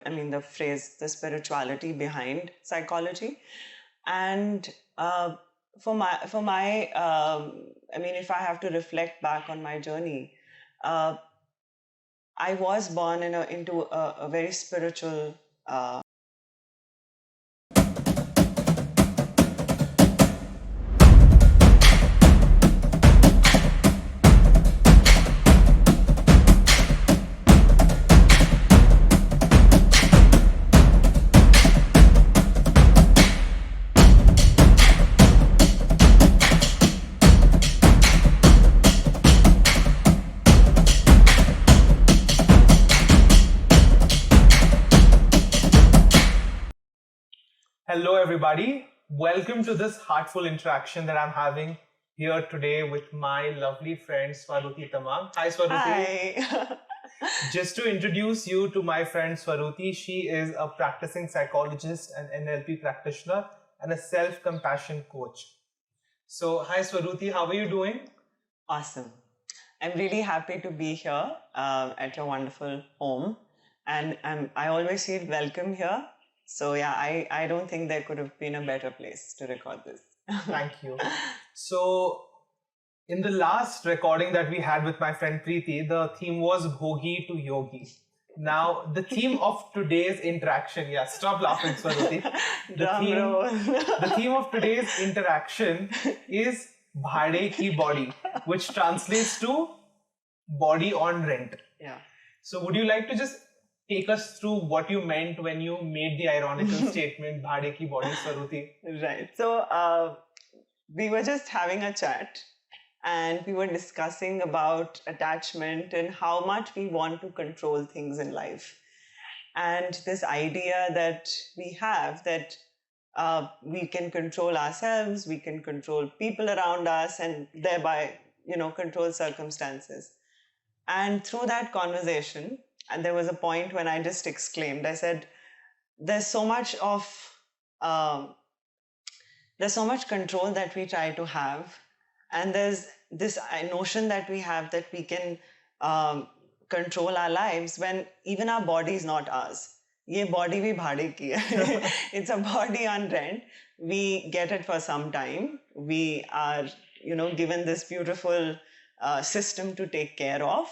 I mean, the phrase, the spirituality behind psychology. And I mean, if I have to reflect back on my journey, I was born into a very spiritual Hello, everybody. Welcome to this heartful interaction that I'm having here today with my lovely friend Swaruti Tamang. Hi, Swaruti. Hi. Just to introduce you to my friend Swaruti, she is a practicing psychologist and NLP practitioner and a self-compassion coach. So, hi, Swaruti. How are you doing? Awesome. I'm really happy to be here at your wonderful home. And I always feel welcome here. So yeah, I don't think there could have been a better place to record this. Thank you. So, in the last recording that we had with my friend Preeti, the theme was Bhogi to Yogi. Now, the theme of today's interaction, yeah, stop laughing, Swaruti. The theme of today's interaction is Bhade Ki Body, which translates to body on rent. Yeah. So, would you like to just take us through what you meant when you made the ironical statement Bhade Ki Body, Swaruti? Right. So, we were just having a chat and we were discussing about attachment and how much we want to control things in life. And this idea that we have that we can control ourselves, we can control people around us, and thereby, control circumstances. And through that conversation, and there was a point when I just exclaimed, I said, there's so much control that we try to have. And there's this notion that we have that we can control our lives when even our body is not ours. Ye body bhi bhade ki hai. It's a body on rent. We get it for some time. We are, given this beautiful system to take care of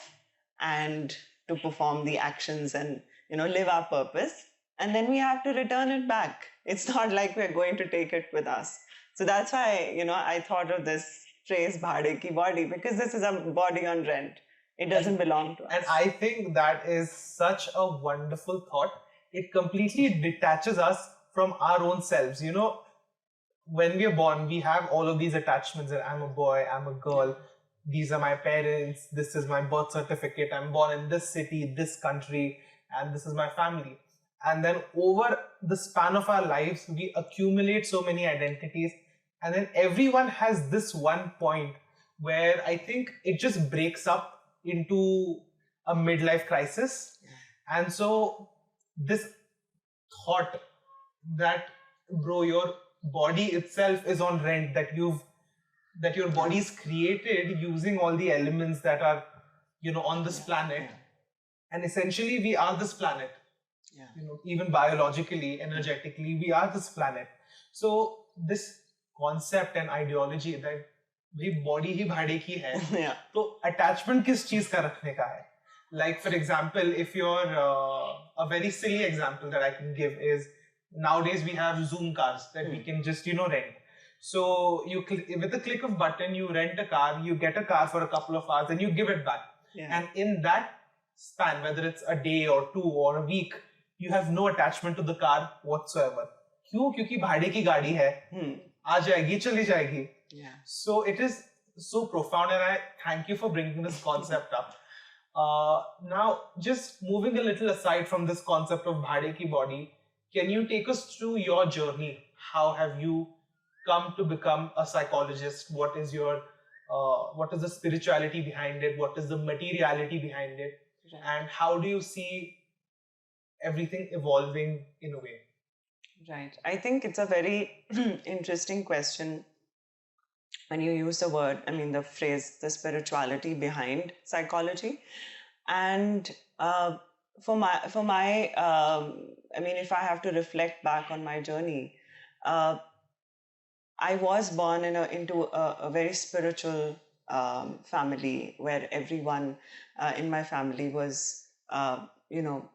and to perform the actions and, live our purpose. And then we have to return it back. It's not like we're going to take it with us. So that's why, I thought of this phrase Bhade Ki Body, because this is a body on rent. It doesn't belong to us. And I think that is such a wonderful thought. It completely detaches us from our own selves. When we are born, we have all of these attachments that I'm a boy, I'm a girl, these are my parents, this is my birth certificate, I'm born in this city, this country, and this is my family. And then over the span of our lives, we accumulate so many identities. And then everyone has this one point where I think it just breaks up into a midlife crisis. Yeah. And so this thought that, bro, your body itself is on rent, that your body is created using all the elements that are, on this planet. Yeah. And essentially we are this planet. Yeah. Even biologically, energetically, we are this planet. So this concept and ideology that bhai body hi bhade ki hai, yeah. So attachment kis cheez ka rakhne ka hai? Like, for example, if you're a very silly example that I can give is nowadays we have Zoom cars that we can just rent. So with the click of button, you rent a car, you get a car for a couple of hours, and you give it back. Yeah. And in that span, whether it's a day or two or a week, you have no attachment to the car whatsoever. Kyun? Kyunki bhade ki gaadi hai. Aa jayegi, chali jayegi. Yeah. So it is so profound, and I thank you for bringing this concept up. Now, just moving a little aside from this concept of Bhade Ki Body, can you take us through your journey? How have you come to become a psychologist? What is the spirituality behind it? What is the materiality behind it? Right. And how do you see everything evolving in a way? Right. I think it's a very interesting question when you use the phrase, the spirituality behind psychology. And I mean, if I have to reflect back on my journey, uh, I was born into a very spiritual family where everyone in my family was,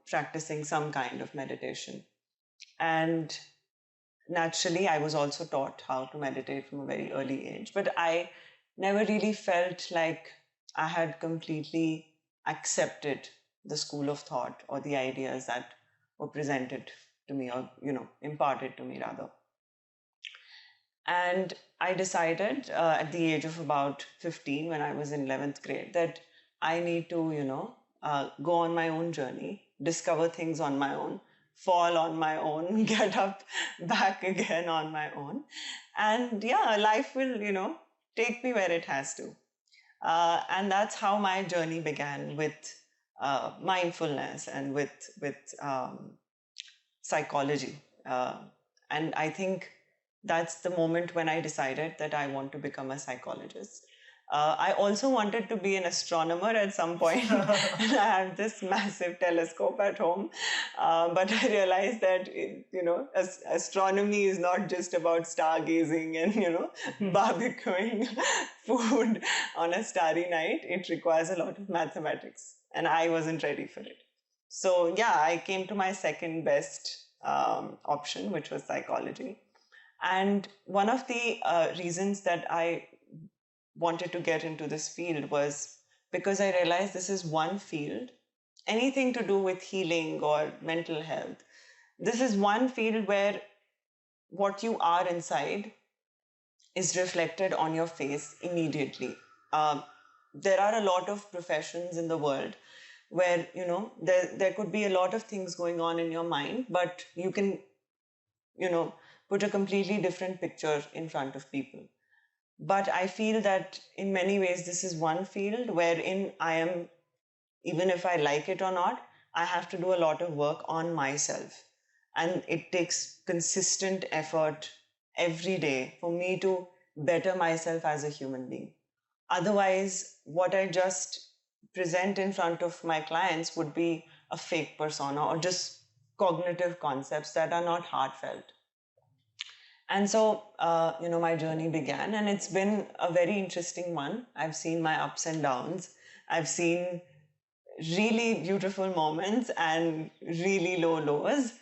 practicing some kind of meditation. And naturally, I was also taught how to meditate from a very early age. But I never really felt like I had completely accepted the school of thought or the ideas that were presented to me, or, imparted to me rather. And I decided at the age of about 15, when I was in 11th grade, that I need to, go on my own journey, discover things on my own, fall on my own, get up back again on my own. And yeah, life will, take me where it has to. And that's how my journey began, with mindfulness and with psychology. And I think that's the moment when I decided that I want to become a psychologist. I also wanted to be an astronomer at some point. And I have this massive telescope at home. But I realized that, astronomy is not just about stargazing and, barbecuing food on a starry night. It requires a lot of mathematics. And I wasn't ready for it. So, yeah, I came to my second best option, which was psychology. And one of the reasons that I wanted to get into this field was because I realized this is one field, anything to do with healing or mental health. This is one field where what you are inside is reflected on your face immediately. There are a lot of professions in the world where, there could be a lot of things going on in your mind, but you can, put a completely different picture in front of people. But I feel that in many ways, this is one field wherein I am, even if I like it or not, I have to do a lot of work on myself. And it takes consistent effort every day for me to better myself as a human being. Otherwise, what I just present in front of my clients would be a fake persona or just cognitive concepts that are not heartfelt. And so, my journey began, and it's been a very interesting one. I've seen my ups and downs. I've seen really beautiful moments and really low lows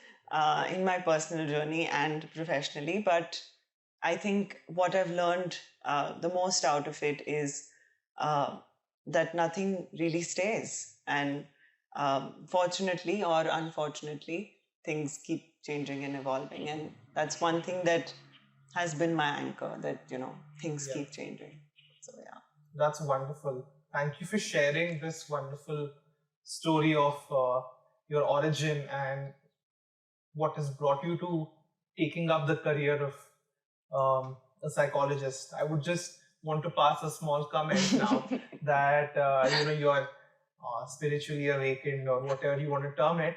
in my personal journey and professionally. But I think what I've learned the most out of it is that nothing really stays. And fortunately or unfortunately, things keep changing and evolving. And that's one thing that has been my anchor, that, things keep changing. So, yeah. That's wonderful. Thank you for sharing this wonderful story of your origin and what has brought you to taking up the career of a psychologist. I would just want to pass a small comment now that you're spiritually awakened, or whatever you want to term it.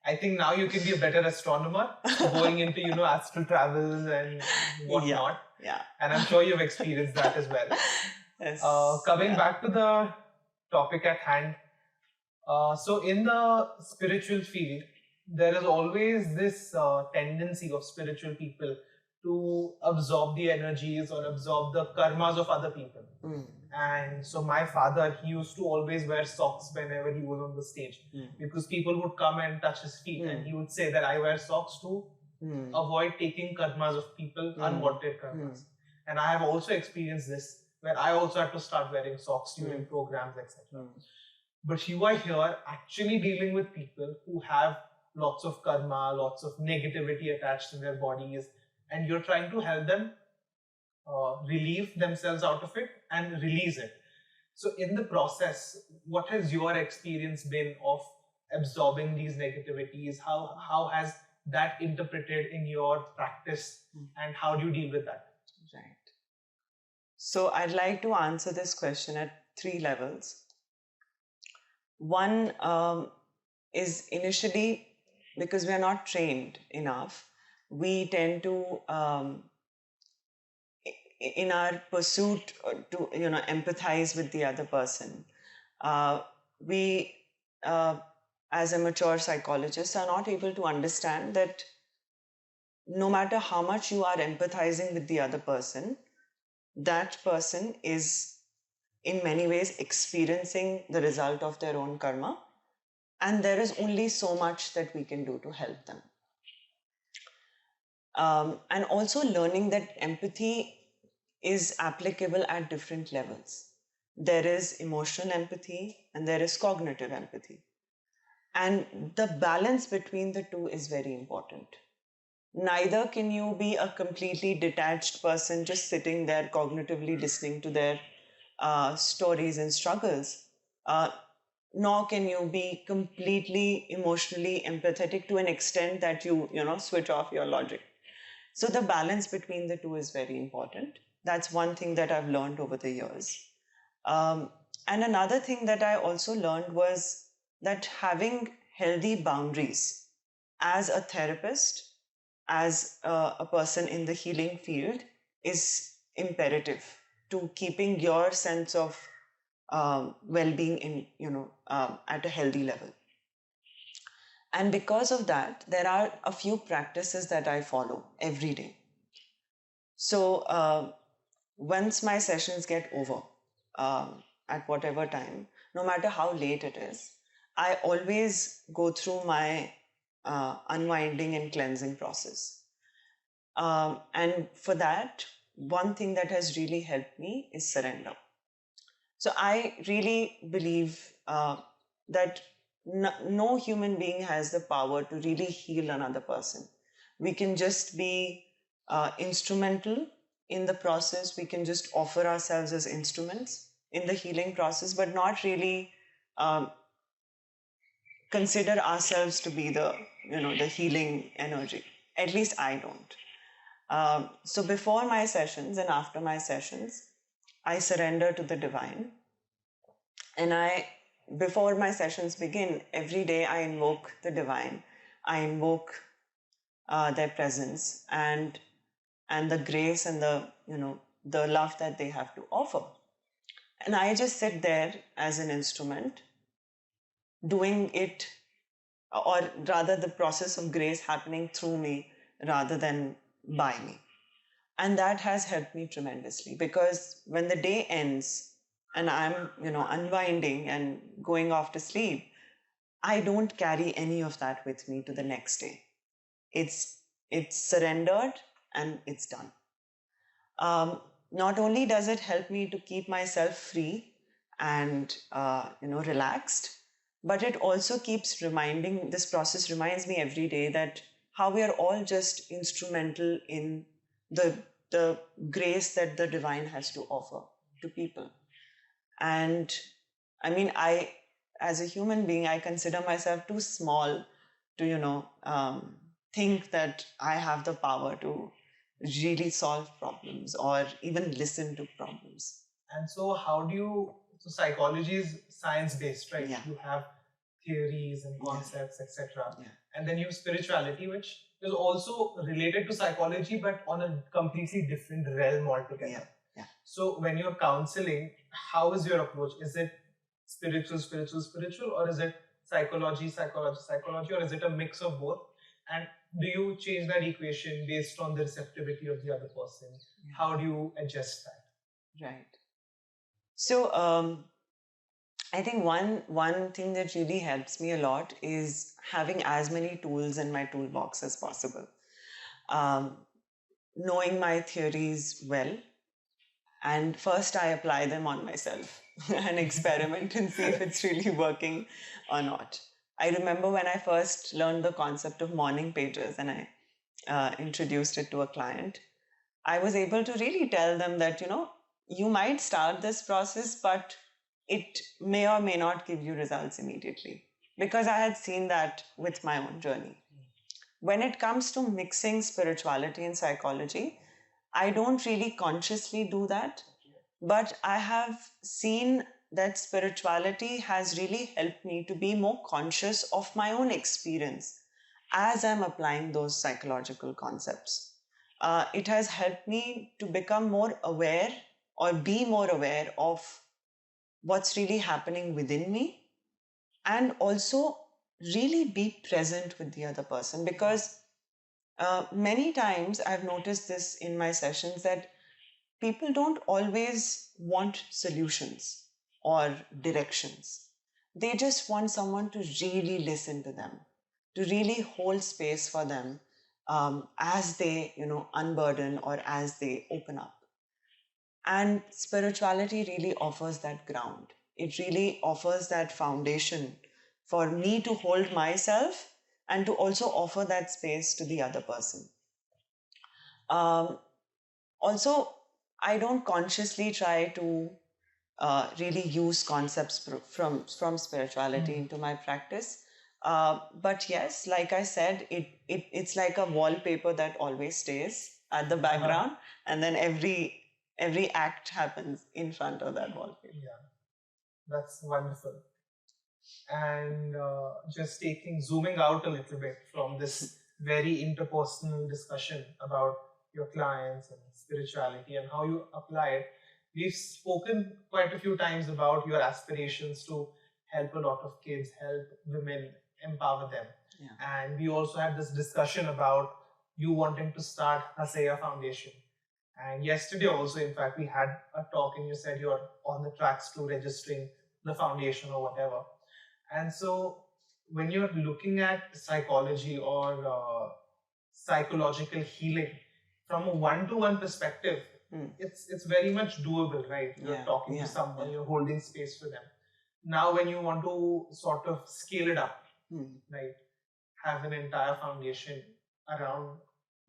I think now you can be a better astronomer, going into astral travels and whatnot. Yeah. And I'm sure you've experienced that as well. Yes. Coming back to the topic at hand. So in the spiritual field, there is always this tendency of spiritual people to absorb the energies or absorb the karmas of other people. And so my father, he used to always wear socks whenever he was on the stage, because people would come and touch his feet, and he would say that I wear socks to avoid taking karmas of people, unwanted karmas. And I have also experienced this, where I also had to start wearing socks during programs, etc. But you are here actually dealing with people who have lots of karma, lots of negativity attached in their bodies, and you're trying to help them relieve themselves out of it and release it. So in the process, what has your experience been of absorbing these negativities? How has that interpreted in your practice, and how do you deal with that? Right. So I'd like to answer this question at 3 levels. One is initially, because we are not trained enough, we tend to, in our pursuit to empathize with the other person, we as a mature psychologist, are not able to understand that no matter how much you are empathizing with the other person, that person is in many ways experiencing the result of their own karma, and there is only so much that we can do to help them. And also learning that empathy is applicable at different levels. There is emotional empathy and there is cognitive empathy. And the balance between the two is very important. Neither can you be a completely detached person just sitting there cognitively listening to their stories and struggles, nor can you be completely emotionally empathetic to an extent that you switch off your logic. So the balance between the two is very important. That's one thing that I've learned over the years. And another thing that I also learned was that having healthy boundaries as a therapist, as a person in the healing field, is imperative to keeping your sense of well-being at a healthy level. And because of that, there are a few practices that I follow every day. So once my sessions get over, at whatever time, no matter how late it is, I always go through my unwinding and cleansing process. And for that, one thing that has really helped me is surrender. So I really believe that no human being has the power to really heal another person. We can just be instrumental in the process. We can just offer ourselves as instruments in the healing process, but not really consider ourselves to be the healing energy. At least I don't. So before my sessions and after my sessions, I surrender to the divine. And before my sessions begin, every day I invoke the divine. I invoke their presence and the grace and the love that they have to offer. And I just sit there as an instrument, doing it, or rather the process of grace happening through me rather than by me. And that has helped me tremendously, because when the day ends and I'm unwinding and going off to sleep, I don't carry any of that with me to the next day. It's surrendered and it's done. Not only does it help me to keep myself free and relaxed, but it also keeps reminding, this process reminds me every day that how we are all just instrumental in the grace that the divine has to offer to people. And I mean, as a human being, I consider myself too small to think that I have the power to really solve problems or even listen to problems. And so so psychology is science-based, right? Yeah. You have theories and concepts, etc. Yeah. And then you have spirituality, which is also related to psychology, but on a completely different realm altogether. Yeah. Yeah. So when you're counseling, how is your approach? Is it spiritual, or is it psychology, or is it a mix of both? And do you change that equation based on the receptivity of the other person? Yeah. How do you adjust that? Right. So I think one thing that really helps me a lot is having as many tools in my toolbox as possible. Knowing my theories well, and first I apply them on myself and experiment and see if it's really working or not. I remember when I first learned the concept of morning pages and I introduced it to a client, I was able to really tell them that, you might start this process, but it may or may not give you results immediately, because I had seen that with my own journey. When it comes to mixing spirituality and psychology, I don't really consciously do that, but I have seen that spirituality has really helped me to be more conscious of my own experience as I'm applying those psychological concepts. It has helped me to become more aware or be more aware of what's really happening within me, and also really be present with the other person, because many times I've noticed this in my sessions that people don't always want solutions or directions. They just want someone to really listen to them, to really hold space for them as they, unburden or as they open up. And spirituality really offers that ground. It really offers that foundation for me to hold myself and to also offer that space to the other person. Um, Also, I don't consciously try to really use concepts from spirituality into my practice. But yes, like I said, it's like a wallpaper that always stays at the background, and then every act happens in front of that wallpaper. Yeah, that's wonderful. And just zooming out a little bit from this very interpersonal discussion about your clients and spirituality and how you apply it, we've spoken quite a few times about your aspirations to help a lot of kids, help women, empower them. Yeah. And we also had this discussion about you wanting to start Haseya Foundation. And yesterday also, in fact, we had a talk and you said you're on the tracks to registering the foundation or whatever. And so when you're looking at psychology or psychological healing from a one-to-one perspective, it's very much doable, right? You're talking to someone, you're holding space for them. Now when you want to sort of scale it up, right, have an entire foundation around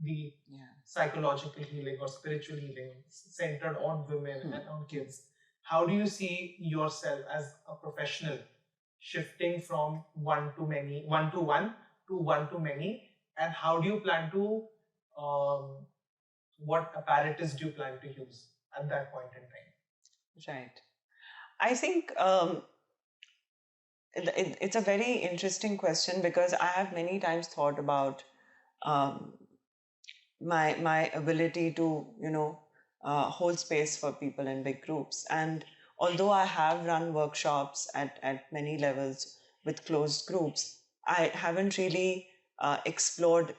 the psychological healing or spiritual healing centered on women and on kids, how do you see yourself as a professional shifting from one to one to one to many, and how do you plan to what apparatus do you plan to use at that point in time? Right. I think it's a very interesting question, because I have many times thought about my ability to hold space for people in big groups. And although I have run workshops at many levels with closed groups, I haven't really explored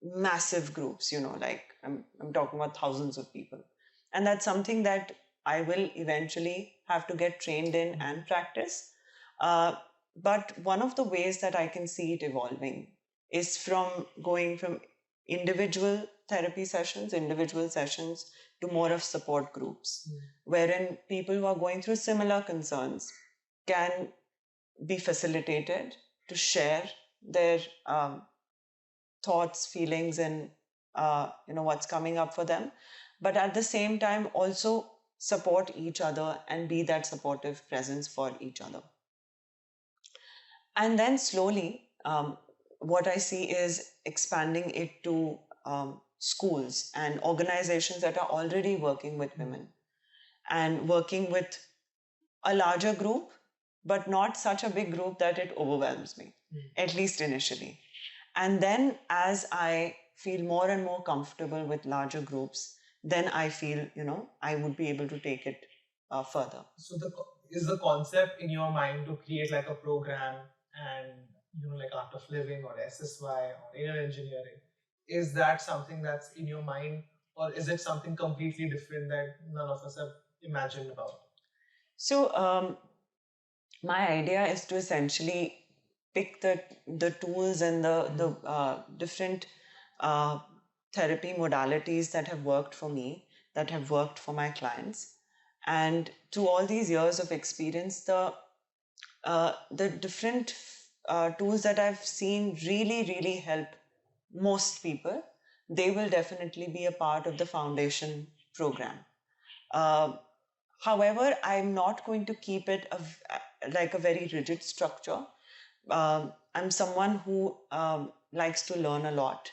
massive groups, like I'm talking about thousands of people. And that's something that I will eventually have to get trained in and practice. But one of the ways that I can see it evolving is from going from individual therapy sessions, individual sessions, to more of support groups, wherein people who are going through similar concerns can be facilitated to share their thoughts, feelings, and what's coming up for them, but at the same time also support each other and be that supportive presence for each other. And then slowly, what I see is expanding it to schools and organizations that are already working with women and working with a larger group, but not such a big group that it overwhelms me, at least initially. And then as I feel more and more comfortable with larger groups, then I feel, I would be able to take it further. So is the concept in your mind to create like a program and, like Art of Living or SSY or Inner Engineering? Is that something that's in your mind, or is it something completely different that none of us have imagined about? So my idea is to essentially pick the tools and the different therapy modalities that have worked for me, that have worked for my clients. And through all these years of experience, the different tools that I've seen really help most people, they will definitely be a part of the foundation program. However, I'm not going to keep it like a very rigid structure. I'm someone who likes to learn a lot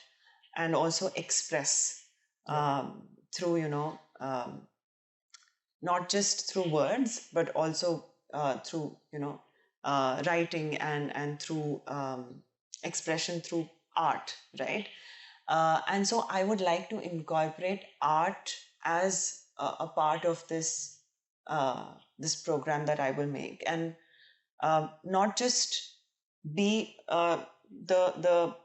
and also express through, not just through words, but also through, writing and through expression through art, right? And so I would like to incorporate art as a part of this this program that I will make, and not just be the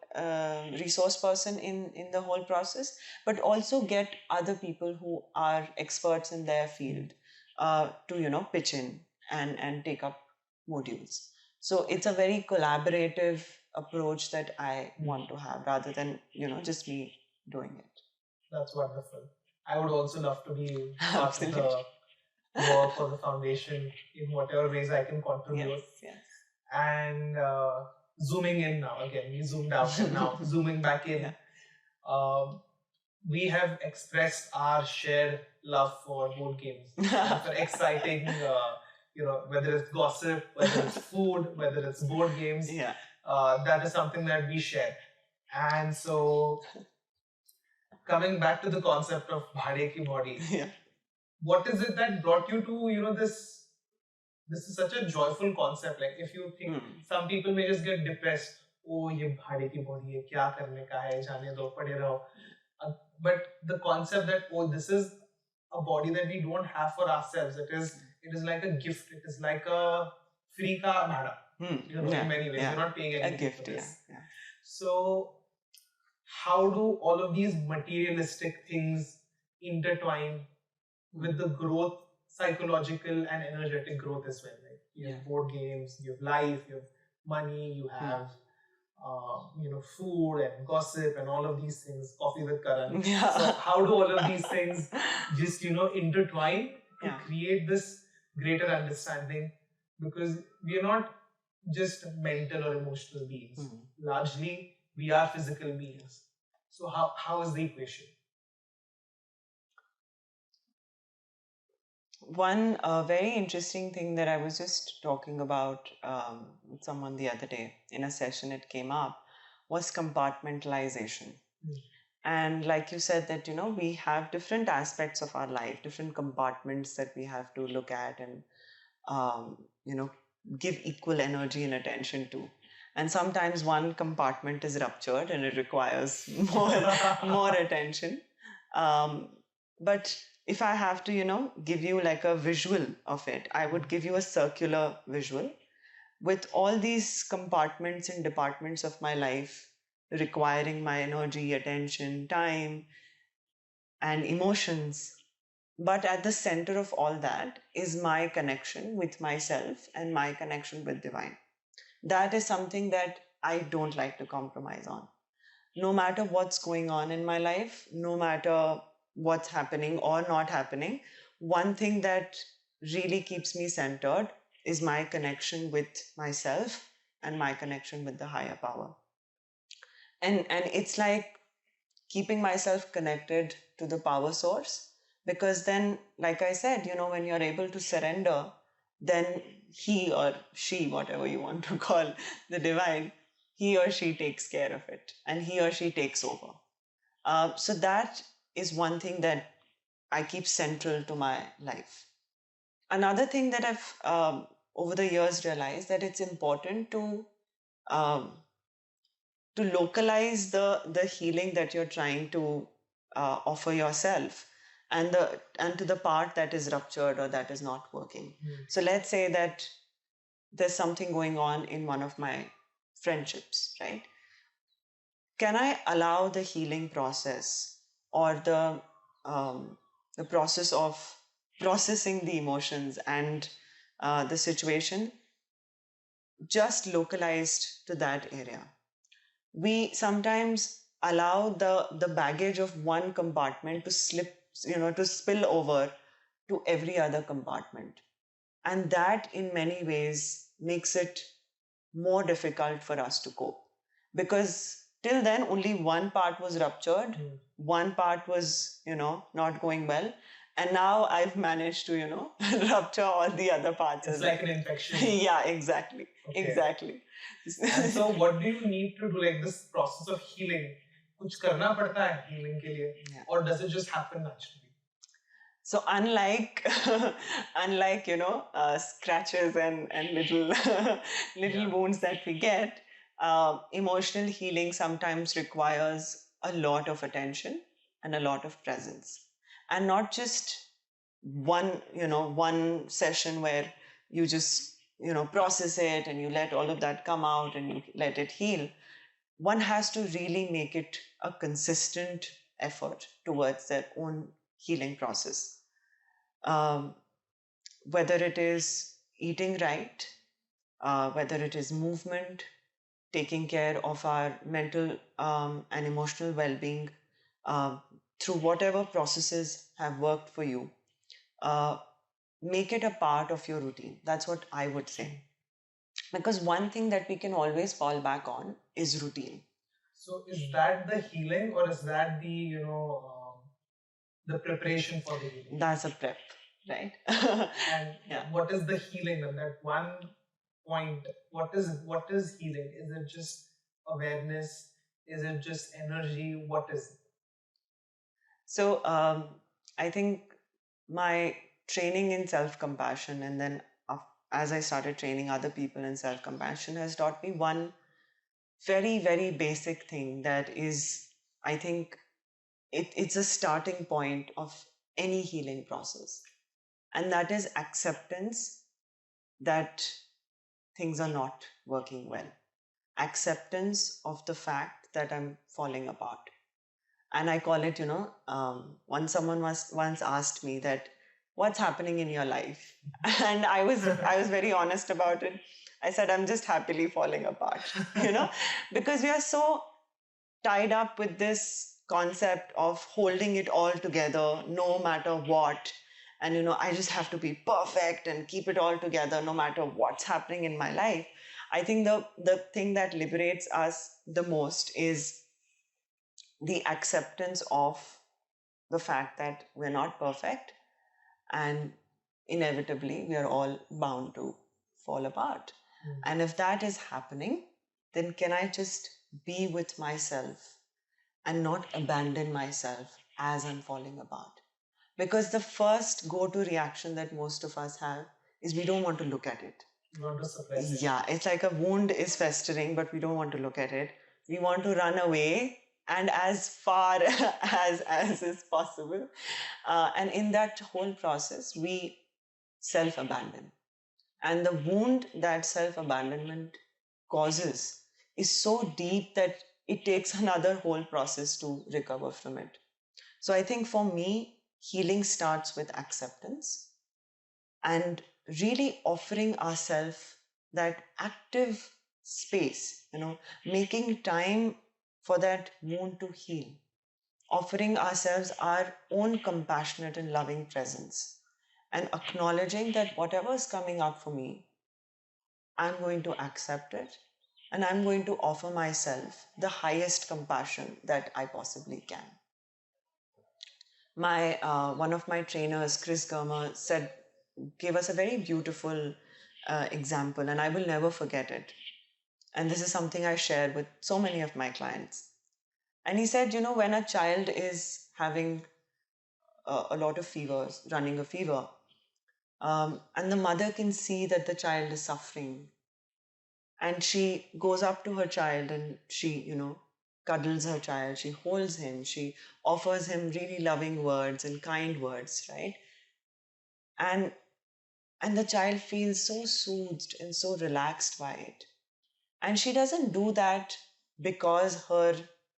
resource person in the whole process, but also get other people who are experts in their field to pitch in and take up modules. So it's a very collaborative approach that I want to have, rather than just me doing it. That's wonderful. I would also love to be part of the work or the foundation in whatever ways I can contribute. Yes. And zooming in now, again, we zoomed out and now zooming back in. We have expressed our shared love for board games, for exciting, whether it's gossip, whether it's food, whether it's board games. That is something that we share. And so, coming back to the concept of Bhade Ki Body, what is it that brought you to, this is such a joyful concept. Like, if you think, some people may just get depressed. Oh, ye Bhade Ki Body hai, kya karne ka hai, jaane do, pade raho. But the concept that, this is a body that we don't have for ourselves. It is like a gift. It is like a free ka bhada. In many ways. You're not paying anything for this. So, how do all of these materialistic things intertwine with the growth, psychological and energetic growth as well? Like, you have board games, you have life, you have money, you have food and gossip and all of these things, coffee with Karan. So how do all of these things just, intertwine to create this greater understanding? Because we are not just mental or emotional beings. Largely, we are physical beings. So how is the equation? One very interesting thing that I was just talking about with someone the other day in a session, it came up, was compartmentalization. And like you said that, we have different aspects of our life, different compartments that we have to look at and, give equal energy and attention to. And sometimes one compartment is ruptured and it requires more attention. But if I have to, give you like a visual of it, I would give you a circular visual with all these compartments and departments of my life requiring my energy, attention, time, and emotions. But at the center of all that is my connection with myself and my connection with divine. That is something that I don't like to compromise on. No matter what's going on in my life, no matter what's happening or not happening, one thing that really keeps me centered is my connection with myself and my connection with the higher power. And it's like keeping myself connected to the power source, because then, like I said, when you're able to surrender, then he or she, whatever you want to call the divine, he or she takes care of it and he or she takes over. So that is one thing that I keep central to my life. Another thing that I've over the years realized that it's important to localize the healing that you're trying to offer yourself and to the part that is ruptured or that is not working. So let's say that there's something going on in one of my friendships, right? Can I allow the healing process or the process of processing the emotions and the situation just localized to that area? We sometimes allow the baggage of one compartment to spill over to every other compartment. And that in many ways makes it more difficult for us to cope. Because till then, only one part was ruptured, one part was, not going well. And now I've managed to, rupture all the other parts. It's like an infection. Yeah, exactly. Okay. Exactly. And so what do you need to do, like this process of healing? Kuch karna padta hai healing ke liye? Yeah. Or does it just happen naturally? So unlike scratches and little wounds that we get, emotional healing sometimes requires a lot of attention and a lot of presence, and not just one session where you just process it and you let all of that come out and you let it heal, one has to really make it a consistent effort towards their own healing process. Um, whether it is eating right, whether it is movement, taking care of our mental and emotional well being, uh, through whatever processes have worked for you, uh, make it a part of your routine. That's what I would say. Because one thing that we can always fall back on is routine. So is that the healing, or is that the the preparation for the healing? That's a prep, right? And what is the healing then? That one point. What is healing? Is it just awareness? Is it just energy? What is it? So I think my training in self-compassion, and then as I started training other people in self-compassion, has taught me one very, very basic thing that is, I think, it's a starting point of any healing process. And that is acceptance that things are not working well. Acceptance of the fact that I'm falling apart. And I call it, once someone once asked me that, what's happening in your life? And I was very honest about it. I said, I'm just happily falling apart, because we are so tied up with this concept of holding it all together no matter what. And, I just have to be perfect and keep it all together no matter what's happening in my life. I think the thing that liberates us the most is the acceptance of the fact that we're not perfect and inevitably we are all bound to fall apart. And if that is happening, then can I just be with myself and not abandon myself as I'm falling apart? Because the first go-to reaction that most of us have is we don't want to look at it. You want to suppress it. Yeah, it's like a wound is festering, but we don't want to look at it. We want to run away and as far as is possible. And in that whole process, we self-abandon. And the wound that self-abandonment causes is so deep that it takes another whole process to recover from it. So I think for me, healing starts with acceptance and really offering ourselves that active space, making time for that wound to heal, offering ourselves our own compassionate and loving presence, and acknowledging that whatever is coming up for me, I'm going to accept it and I'm going to offer myself the highest compassion that I possibly can. One of my trainers, Chris Germer, gave us a very beautiful example, and I will never forget it. And this is something I share with so many of my clients. And he said, when a child is having a lot of fevers, running a fever, and the mother can see that the child is suffering, and she goes up to her child and she, cuddles her child, she holds him, she offers him really loving words and kind words, right? And the child feels so soothed and so relaxed by it. And she doesn't do that because her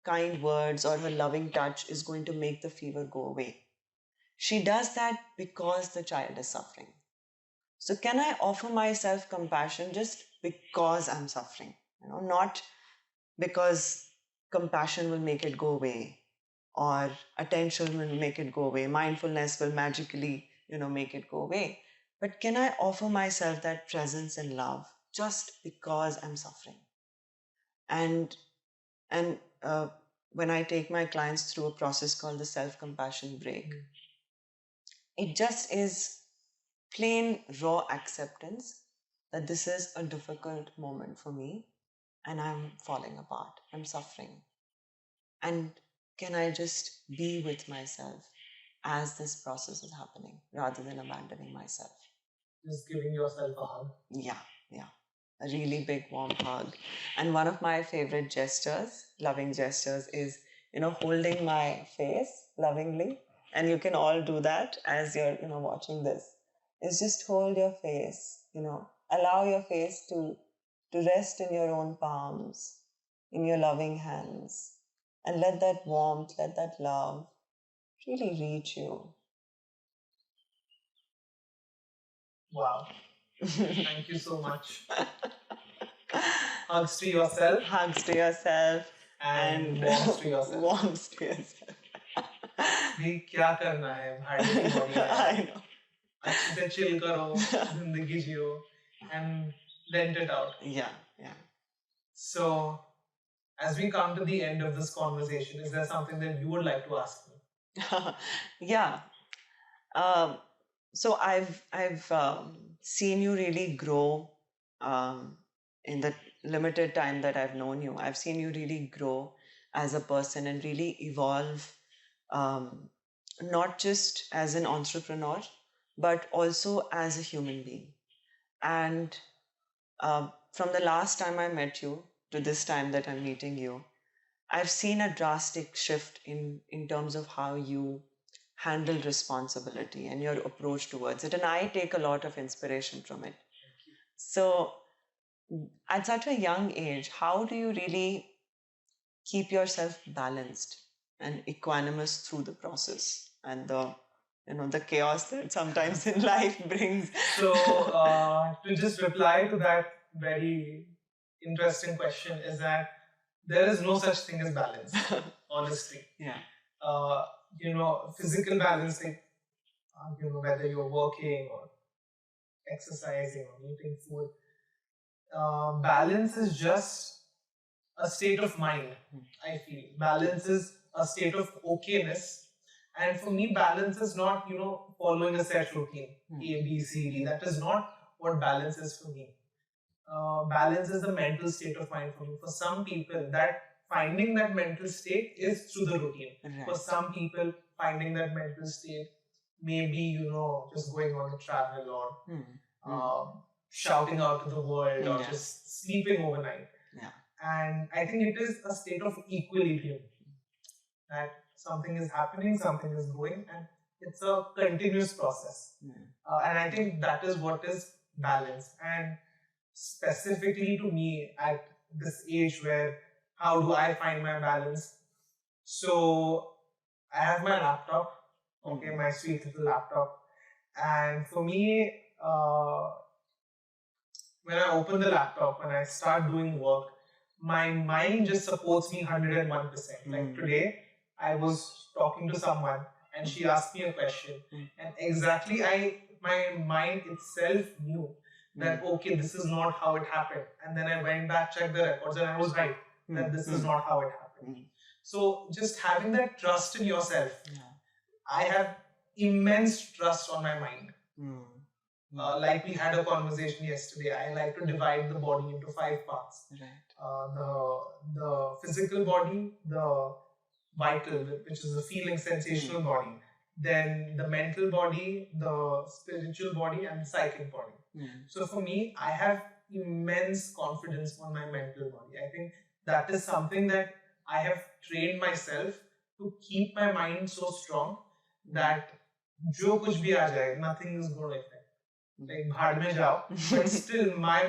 kind words or her loving touch is going to make the fever go away. She does that because the child is suffering. So can I offer myself compassion just because I'm suffering? Not because compassion will make it go away, or attention will make it go away, mindfulness will magically, make it go away. But can I offer myself that presence and love just because I'm suffering? And when I take my clients through a process called the self-compassion break, it just is plain raw acceptance that this is a difficult moment for me and I'm falling apart, I'm suffering. And can I just be with myself as this process is happening rather than abandoning myself? Just giving yourself a hug. Yeah. A really big warm hug. And one of my favorite gestures, loving gestures, is, holding my face lovingly. And you can all do that as you're, watching this. Is just hold your face, Allow your face to rest in your own palms, in your loving hands, and let that warmth, let that love really reach you. Wow. Thank you so much. Hugs to yourself. Hugs to yourself. And warms to yourself. Warms to yourself. भाई क्या करना है भाड़े की body में I know. अच्छे से chill करो जिंदगी जियो and vent it out. Yeah, yeah. So, as we come to the end of this conversation, is there something that you would like to ask me? Yeah. So I've seen you really grow in the limited time that I've known you. I've seen you really grow as a person and really evolve, not just as an entrepreneur, but also as a human being. And from the last time I met you to this time that I'm meeting you, I've seen a drastic shift in terms of how you handle responsibility and your approach towards it. And I take a lot of inspiration from it. So at such a young age, how do you really keep yourself balanced and equanimous through the process and the chaos that sometimes in life brings? So to just reply to that very interesting question is that there is no such thing as balance, honestly. Yeah. Physical balance, like, whether you're working or exercising or eating food, balance is just a state of mind, I feel. Balance is a state of okayness. And for me, balance is not, following a set routine, A, B, C, D. That is not what balance is for me. Balance is the mental state of mind for me. For some people, that finding that mental state is through the routine. Right. For some people, finding that mental state may be, just going on a travel or shouting out to the world or just sleeping overnight. Yeah. And I think it is a state of equilibrium. That something is happening, something is going, and it's a continuous process. And I think that is what is balance. And specifically to me at this age where how do I find my balance? So I have my laptop, my sweet little laptop. And for me, when I open the laptop, when I start doing work, my mind just supports me 101%. Like today, I was talking to someone and she asked me a question, and exactly my mind itself knew that okay, this is not how it happened, and then I went back, checked the records, and I was right that this is not how it happened. So just having that trust in yourself, I have immense trust on my mind. Like we had a conversation yesterday, I like to divide the body into 5 parts. Right. The physical body, the vital, which is the feeling, sensational body, then the mental body, the spiritual body, and the psychic body. So for me, I have immense confidence on my mental body. I think that is something that I have trained myself to keep my mind so strong that jo kuch bhi aa jaye, nothing is going to affect. Like bhad mein jao, but still my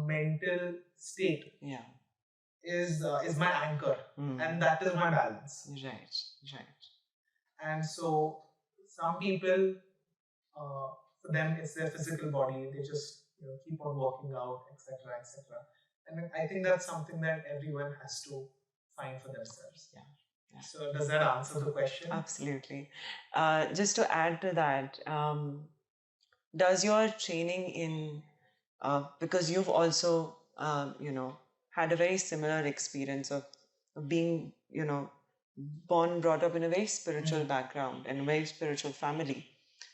mental state is my anchor, and that is my balance. Right. And so some people, for them it's their physical body, they just keep on working out, etc., etc. And I think that's something that everyone has to find for themselves. Yeah. So does that answer the question? Absolutely. Just to add to that, does your training in because you've also had a very similar experience of being brought up in a very spiritual background and a very spiritual family.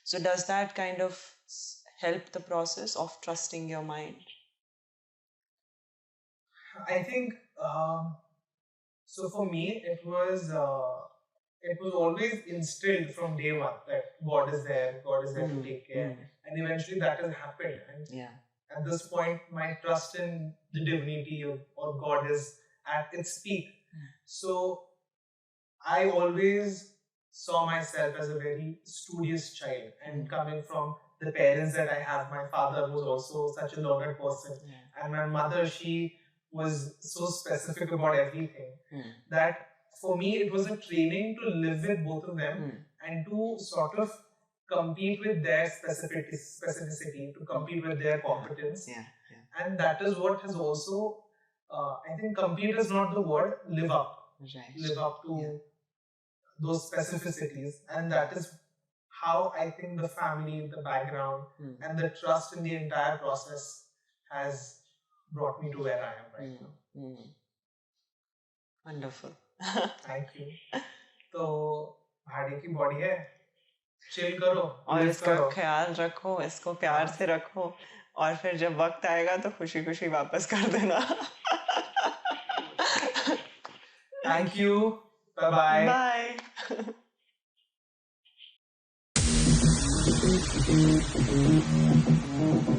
So does that kind of help the process of trusting your mind? I think so. For me, it was always instilled from day one that God is there to take care, and eventually that has happened. And at this point, my trust in the divinity or God is at its peak. So I always saw myself as a very studious child, and coming from the parents that I have. My father was also such a learned person, and my mother, she was so specific about everything that for me it was a training to live with both of them and to sort of compete with their specificity, to compete with their competence. And that is what has also, I think compete is not the word, live up. Live up to those specificities. And that is how I think the family, the background, and the trust in the entire process has brought me to where I am right now. Wonderful. Thank you. तो भाड़े की body है, chill करो और इसका ख्याल रखो, इसको प्यार से रखो, और फिर जब वक्त आएगा तो खुशी खुशी वापस कर देना. Thank you. Bye-bye. Bye.